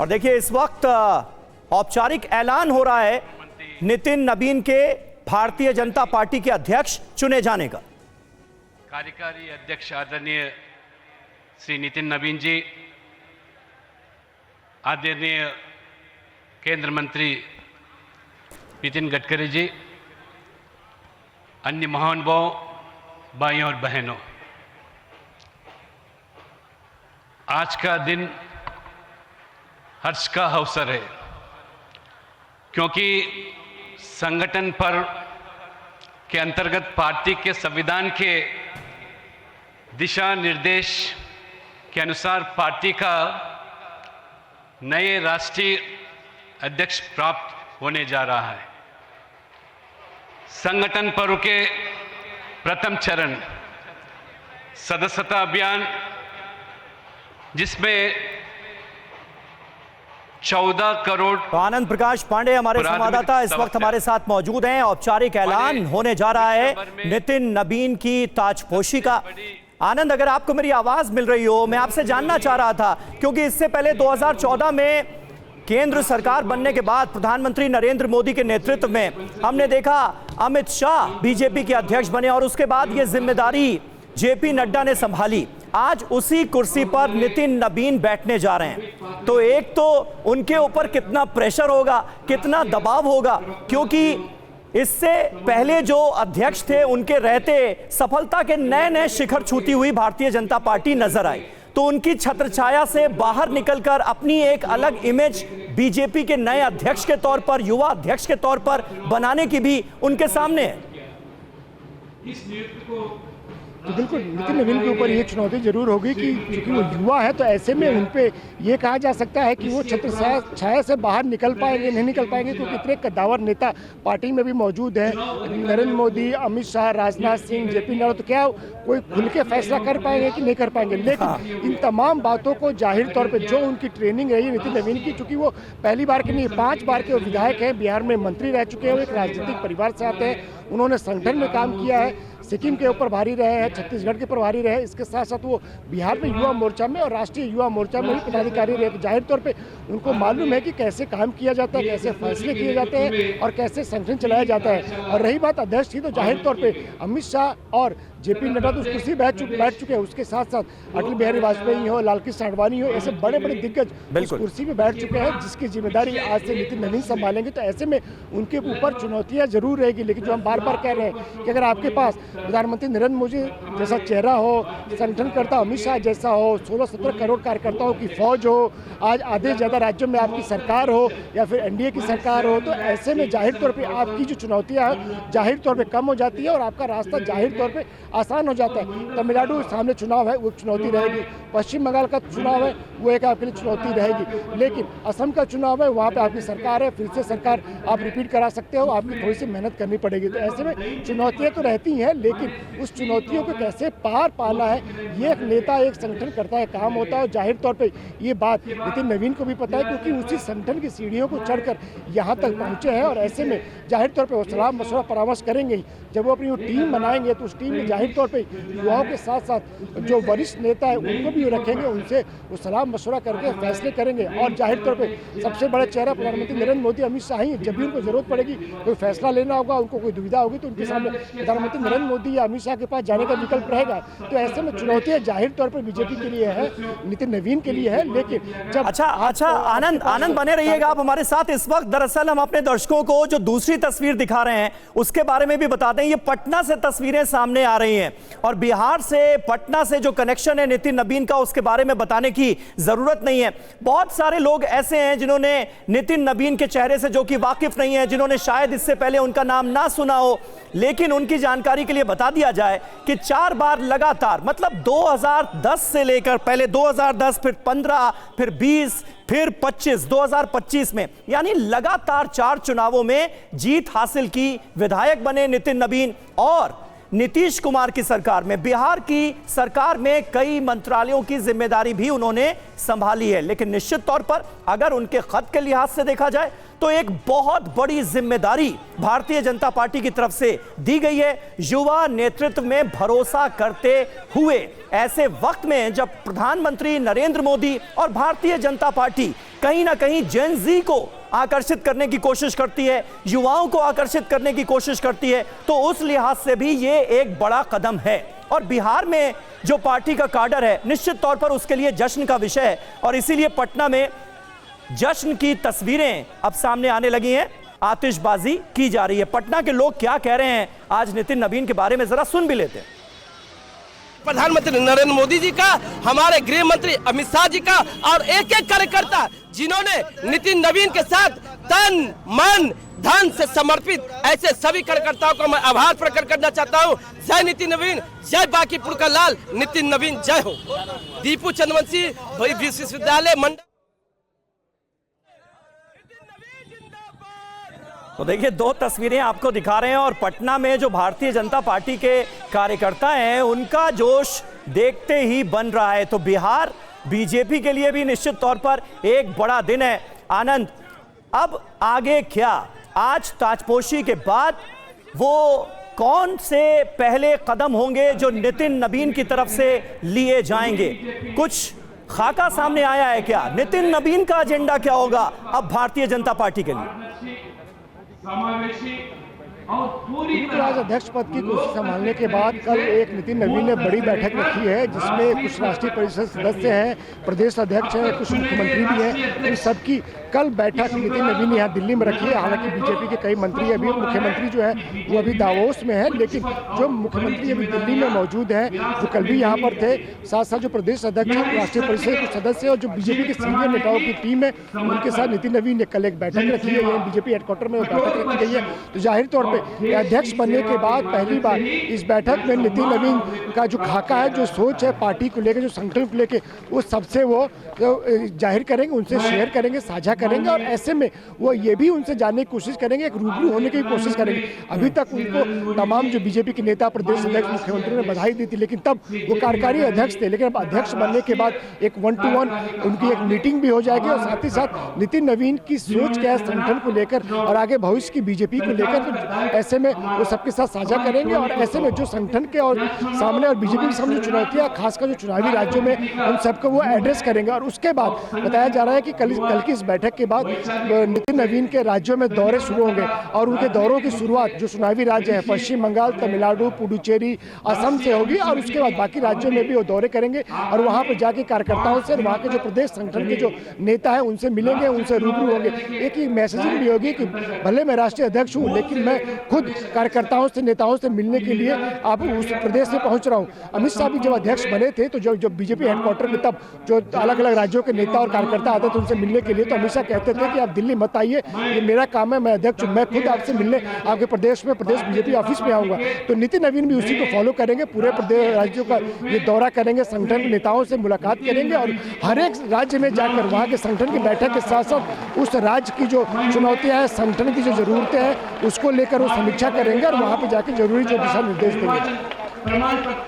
और देखिए इस वक्त औपचारिक ऐलान हो रहा है नितिन नबीन के भारतीय जनता पार्टी के अध्यक्ष चुने जाने का। कार्यकारी अध्यक्ष आदरणीय श्री नितिन नबीन जी, आदरणीय केंद्र मंत्री नितिन गडकरी जी, अन्य महानुभावों, भाइयों और बहनों, आज का दिन हर्ष का अवसर है क्योंकि संगठन पर्व के अंतर्गत पार्टी के संविधान के दिशा निर्देश के अनुसार पार्टी का नए राष्ट्रीय अध्यक्ष प्राप्त होने जा रहा है। संगठन पर्व के प्रथम चरण सदस्यता अभियान, जिसमें 14 करोड़। तो आनंद प्रकाश पांडे हमारे संवाददाता इस वक्त हमारे साथ मौजूद हैं। औपचारिक ऐलान होने जा रहा है नितिन नबीन की ताजपोशी का। आनंद, अगर आपको मेरी आवाज मिल रही हो, मैं आपसे जानना चाह रहा था क्योंकि इससे पहले 2014 में केंद्र सरकार बनने के बाद प्रधानमंत्री नरेंद्र मोदी के नेतृत्व में हमने देखा अमित शाह बीजेपी के अध्यक्ष बने और उसके बाद ये जिम्मेदारी जेपी नड्डा ने संभाली। आज उसी कुर्सी पर नितिन नबीन बैठने जा रहे हैं, तो एक तो उनके ऊपर कितना प्रेशर होगा, कितना दबाव होगा, क्योंकि इससे पहले जो अध्यक्ष थे उनके रहते सफलता के नए नए शिखर छूती हुई भारतीय जनता पार्टी नजर आई, तो उनकी छत्रछाया से बाहर निकलकर अपनी एक अलग इमेज बीजेपी के नए अध्यक्ष के तौर पर, युवा अध्यक्ष के तौर पर बनाने की भी उनके सामने है। तो बिल्कुल नितिन नबीन के ऊपर ये चुनौती जरूर होगी कि क्योंकि वो युवा है, तो ऐसे में उन पे ये कहा जा सकता है कि वो छत्र छाया से बाहर निकल पाएंगे, नहीं निकल पाएंगे, क्योंकि इतने कद्दावर नेता पार्टी में भी मौजूद हैं, नरेंद्र मोदी, अमित शाह, राजनाथ सिंह, जेपी नड्डा, तो क्या कोई खुल के फैसला कर पाएंगे कि नहीं कर पाएंगे। लेकिन इन तमाम बातों को जाहिर तौर पर जो उनकी ट्रेनिंग रही है नितिन नबीन की, चूंकि वो पहली बार के नहीं 5 बार के विधायक हैं, बिहार में मंत्री रह चुके हैं, वो एक राजनीतिक परिवार से आते हैं, उन्होंने संगठन में काम किया है, सिक्किम के ऊपर भारी रहे हैं, छत्तीसगढ़ के प्रभारी रहे, इसके साथ साथ वो बिहार में युवा मोर्चा में और राष्ट्रीय युवा मोर्चा में भी पदाधिकारी रहे। तो जाहिर तौर पे उनको मालूम है कि कैसे काम किया जाता है, कैसे फैसले किए जाते हैं और कैसे संगठन चलाया जाता है। और रही बात अध्यक्ष की, तो जाहिर तौर पे अमित शाह और जेपी नड्डा तो उस कुर्सी बैठ चुके हैं, उसके साथ साथ अटल बिहारी वाजपेयी हो, लालकृष्ण आडवाणी हो, ऐसे बड़े बड़े दिग्गज उस कुर्सी पे बैठ चुके हैं, जिसकी जिम्मेदारी आज से नितिन नबीन संभालेंगे। तो ऐसे में उनके ऊपर चुनौतियां जरूर रहेगी। लेकिन जो हम बार बार कह रहे हैं कि अगर आपके पास प्रधानमंत्री नरेंद्र मोदी जैसा चेहरा हो, संगठनकर्ता अमित शाह जैसा हो, 16-17 करोड़ कार्यकर्ताओं की फौज हो, आज आधे ज़्यादा राज्यों में आपकी सरकार हो या फिर एनडीए की सरकार हो, तो ऐसे में जाहिर तौर पे आपकी जो चुनौतियां हैं जाहिर तौर पे कम हो जाती है और आपका रास्ता जाहिर तौर पे आसान हो जाता है। तमिलनाडु सामने चुनाव है, वो चुनौती रहेगी, पश्चिम बंगाल का चुनाव है, वो एक आपके लिए चुनौती रहेगी, लेकिन असम का चुनाव है, वहाँ पे आपकी सरकार है, फिर से सरकार आप रिपीट करा सकते हो, आपकी थोड़ी सी मेहनत करनी पड़ेगी। तो ऐसे में चुनौतियाँ तो रहती हैं, लेकिन उस चुनौतियों को कैसे पार पाना है, ये एक नेता, एक संगठन करता है काम होता है। और जाहिर तौर पर ये बात नितिन नबीन को भी पता है, क्योंकि उसी संगठन की सीढ़ियों को चढ़कर यहाँ तक पहुँचे हैं। और ऐसे में जाहिर तौर पर वो सलाह मशवरा परामर्श करेंगे ही। जब वो अपनी टीम बनाएंगे तो उस टीम में जाहिर तौर पे युवाओं के साथ साथ जो वरिष्ठ नेता है उनको भी रखेंगे, उनसे वो सलाह मशवरा करके फैसले करेंगे। और जाहिर तौर पे सबसे बड़ा चेहरा प्रधानमंत्री नरेंद्र मोदी, अमित शाह ही, जब भी उनको जरूरत पड़ेगी, कोई फैसला लेना होगा, उनको कोई दुविधा होगी, तो उनके सामने प्रधानमंत्री नरेंद्र मोदी या अमित शाह के पास जाने का विकल्प रहेगा। तो ऐसे में चुनौतियां जाहिर तौर पर बीजेपी के लिए है, नितिन नबीन के लिए है। लेकिन जब अच्छा आनंद बने रहिएगा आप हमारे साथ। इस वक्त दरअसल हम अपने दर्शकों को जो दूसरी तस्वीर दिखा रहे हैं उसके बारे में भी बता दें। ये पटना से तस्वीरें सामने आ रही हैं और बिहार से पटना से जो कनेक्शन है नितिन नबीन का, उसके बारे में बताने की जरूरत नहीं है। बहुत सारे लोग ऐसे हैं जिन्होंने नितिन नबीन के चेहरे से जो कि वाकिफ नहीं है, जिन्होंने शायद इससे पहले उनका नाम ना सुना हो, लेकिन उनकी जानकारी के लिए बता दिया जाए कि 4 बार लगातार, मतलब 2010 से लेकर पहले 2010, फिर 15, फिर 20, फिर 25, 2025 में, यानी लगातार 4 चुनावों में जीत हासिल की विधायक बने नितिन नबीन। और नीतीश कुमार की सरकार में, बिहार की सरकार में कई मंत्रालयों की जिम्मेदारी भी उन्होंने संभाली है। लेकिन निश्चित तौर पर अगर उनके खत के लिहाज से देखा जाए तो एक बहुत बड़ी जिम्मेदारी भारतीय जनता पार्टी की तरफ से दी गई है, युवा नेतृत्व में भरोसा करते हुए। ऐसे वक्त में जब प्रधानमंत्री नरेंद्र मोदी और भारतीय जनता पार्टी कहीं ना कहीं जेन जी को आकर्षित करने की कोशिश करती है, युवाओं को आकर्षित करने की कोशिश करती है, तो उस लिहाज से भी ये एक बड़ा कदम है। और बिहार में जो पार्टी का काडर है निश्चित तौर पर उसके लिए जश्न का विषय है, और इसीलिए पटना में जश्न की तस्वीरें अब सामने आने लगी हैं, आतिशबाजी की जा रही है। पटना के लोग क्या कह रहे हैं आज नितिन नवीन के बारे में जरा सुन भी लेते हैं। प्रधानमंत्री नरेंद्र मोदी जी का, हमारे गृह मंत्री अमित शाह जी का और एक एक कार्यकर्ता जिन्होंने नितिन नवीन के साथ तन मन धन से समर्पित, ऐसे सभी कार्यकर्ताओं को मैं आभार प्रकट करना चाहता हूं। जय नितिन नवीन, जय बांकीपुर का लाल, नितिन नवीन जय हो। दीपू चंद्रवंशी, विश्वविद्यालय मंडल। तो देखिए, दो तस्वीरें आपको दिखा रहे हैं और पटना में जो भारतीय जनता पार्टी के कार्यकर्ता हैं उनका जोश देखते ही बन रहा है। तो बिहार बीजेपी के लिए भी निश्चित तौर पर एक बड़ा दिन है। आनंद, अब आगे क्या? आज ताजपोशी के बाद वो कौन से पहले कदम होंगे जो नितिन नवीन की तरफ से लिए जाएंगे? कुछ खाका सामने आया है क्या? नितिन नवीन का एजेंडा क्या होगा अब भारतीय जनता पार्टी के लिए? बिल्कुल, आज अध्यक्ष पद की कुर्सी संभालने के बाद कल एक नितिन नवीन ने बड़ी बैठक रखी है जिसमें कुछ राष्ट्रीय परिषद सदस्य हैं, प्रदेश अध्यक्ष हैं, कुछ मुख्यमंत्री भी हैं। इन सबकी कल बैठक नितिन नवीन ने यहाँ दिल्ली में रखी है। हालांकि बीजेपी के कई मंत्री अभी, मुख्यमंत्री जो है वो अभी दावोस में है, लेकिन जो मुख्यमंत्री अभी दिल्ली में मौजूद हैं, जो कल भी यहाँ पर थे, साथ साथ जो प्रदेश अध्यक्ष राष्ट्रीय परिषद के सदस्य और जो बीजेपी के सीनियर नेताओं की टीम है, उनके साथ नितिन नवीन ने कल एक बैठक रखी है। यही बीजेपी हेडक्वार्टर में बैठक रखी गई है। तो जाहिर तौर पर अध्यक्ष बनने के बाद पहली बार इस बैठक में नितिन नवीन का जो खाका है, जो सोच है पार्टी को लेकर, जो संकल्प को लेकर, वो सबसे वो जाहिर करेंगे, उनसे शेयर करेंगे, साझा करेंगे। और ऐसे में वो ये भी उनसे जानने की कोशिश करेंगे, एक रूबरू होने की कोशिश करेंगे। अभी तक उनको तमाम जो बीजेपी के नेता, प्रदेश अध्यक्ष, मुख्यमंत्री ने बधाई दी थी, लेकिन तब वो कार्यकारी अध्यक्ष थे। लेकिन अब अध्यक्ष बनने के बाद एक 1-to-1 उनकी एक मीटिंग भी हो जाएगी और साथ ही साथ नितिन नवीन की सोच क्या है संगठन को लेकर और आगे भविष्य की बीजेपी को लेकर, तो ऐसे में वो सबके साथ साझा करेंगे। और ऐसे में जो संगठन के और सामने और बीजेपी के सामने चुनौतियां, खासकर जो चुनावी राज्यों में, उन सबको वो एड्रेस करेंगे। और उसके बाद बताया जा रहा है कि कल की इस बैठक के बाद नितिन नवीन के राज्यों में दौरे शुरू होंगे और उनके दौरों की शुरुआत जो चुनावी राज्य है पश्चिम बंगाल, तमिलनाडु, पुडुचेरी, असम से होगी और उसके बाद बाकी राज्यों में भी वो दौरे करेंगे और वहां पर जाके कार्यकर्ताओं से, वहां के जो प्रदेश संगठन के जो नेता है उनसे मिलेंगे, उनसे रूबरू होंगे। एक ही मैसेजिंग भी होगी कि भले मैं राष्ट्रीय अध्यक्ष हूँ, लेकिन मैं खुद कार्यकर्ताओं से, नेताओं से मिलने के लिए आप उस प्रदेश में पहुंच रहा हूं। अमित शाह भी जब अध्यक्ष बने थे तो जो बीजेपी हेडक्वार्टर में तब जो अलग अलग राज्यों के नेता और कार्यकर्ता आते थे उनसे मिलने के लिए, तो अमित शाह कहते थे कि आप दिल्ली मत आइए, ये मेरा काम है, मैं अध्यक्ष हूं, मैं खुद आपसे मिलने आपके प्रदेश में, प्रदेश बीजेपी ऑफिस में आऊंगा। तो नितिन नवीन भी उसी को फॉलो करेंगे, पूरे प्रदेश राज्यों का ये दौरा करेंगे, संगठन के नेताओं से मुलाकात करेंगे और हर एक राज्य में जाकर वहाँ के संगठन की बैठक के साथ साथ उस राज्य की जो चुनौतियाँ हैं, संगठन की जो जरूरतें हैं, उसको लेकर वो समीक्षा करेंगे और वहाँ पर जाकर जरूरी जो दिशा निर्देश देंगे।